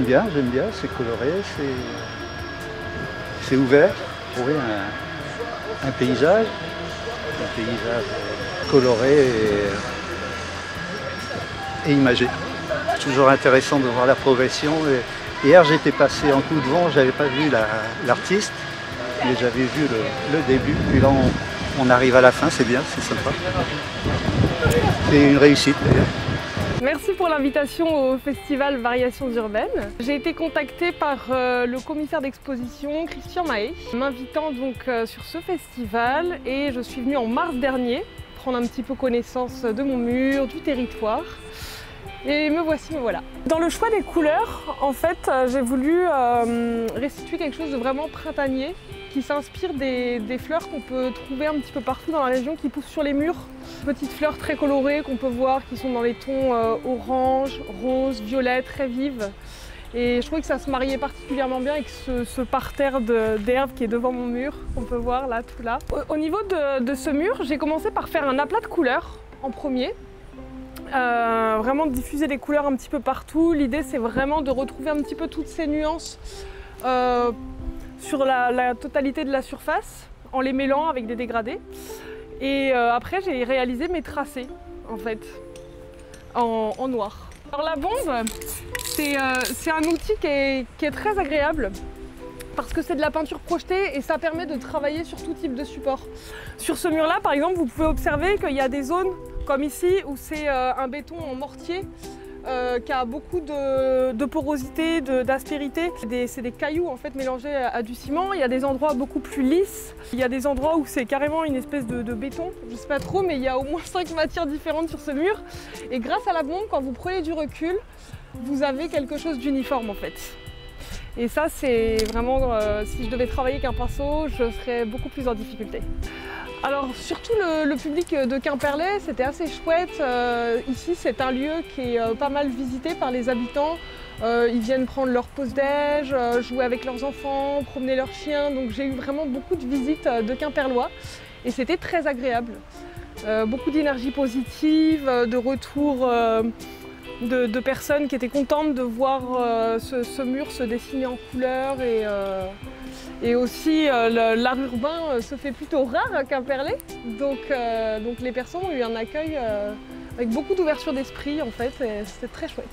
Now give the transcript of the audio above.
bien, c'est coloré, c'est ouvert. Oui, un paysage coloré et imagé. Toujours intéressant de voir la progression. Et hier j'étais passé en coup de vent, j'avais pas vu l'artiste, mais j'avais vu le début. Puis là on arrive à la fin, c'est bien, c'est sympa. C'est une réussite d'ailleurs. Merci pour l'invitation au festival Variations urbaines. J'ai été contactée par le commissaire d'exposition Christian Mahé, m'invitant donc sur ce festival, et je suis venue en mars dernier prendre un petit peu connaissance de mon mur, du territoire. Et me voici, me voilà. Dans le choix des couleurs, en fait, j'ai voulu restituer quelque chose de vraiment printanier, qui s'inspire des fleurs qu'on peut trouver un petit peu partout dans la région, qui poussent sur les murs. Petites fleurs très colorées qu'on peut voir, qui sont dans les tons orange, rose, violet, très vives. Et je trouvais que ça se mariait particulièrement bien avec ce parterre d'herbe qui est devant mon mur, qu'on peut voir là, tout là. Au niveau de ce mur, j'ai commencé par faire un aplat de couleurs en premier. Vraiment diffuser les couleurs un petit peu partout. L'idée, c'est vraiment de retrouver un petit peu toutes ces nuances sur la totalité de la surface, en les mêlant avec des dégradés. Et après, j'ai réalisé mes tracés, en fait, en noir. Alors la bombe, c'est un outil qui est très agréable, parce que c'est de la peinture projetée et ça permet de travailler sur tout type de support. Sur ce mur-là, par exemple, vous pouvez observer qu'il y a des zones, comme ici, où c'est un béton en mortier qui a beaucoup de porosité, d'aspérité. C'est des cailloux en fait mélangés à du ciment. Il y a des endroits beaucoup plus lisses. Il y a des endroits où c'est carrément une espèce de béton. Je ne sais pas trop, mais il y a au moins 5 matières différentes sur ce mur. Et grâce à la bombe, quand vous prenez du recul, vous avez quelque chose d'uniforme en fait. Et ça, c'est vraiment, si je devais travailler avec un pinceau, je serais beaucoup plus en difficulté. Alors surtout le public de Quimperlé, c'était assez chouette. Ici, c'est un lieu qui est pas mal visité par les habitants. Ils viennent prendre leur pause déj, jouer avec leurs enfants, promener leurs chiens. Donc j'ai eu vraiment beaucoup de visites de Quimperlois et c'était très agréable. Beaucoup d'énergie positive, de retours de personnes qui étaient contentes de voir ce mur se dessiner en couleurs. Et aussi, l'art urbain se fait plutôt rare à Quimperlé, donc les personnes ont eu un accueil avec beaucoup d'ouverture d'esprit en fait, et c'était très chouette.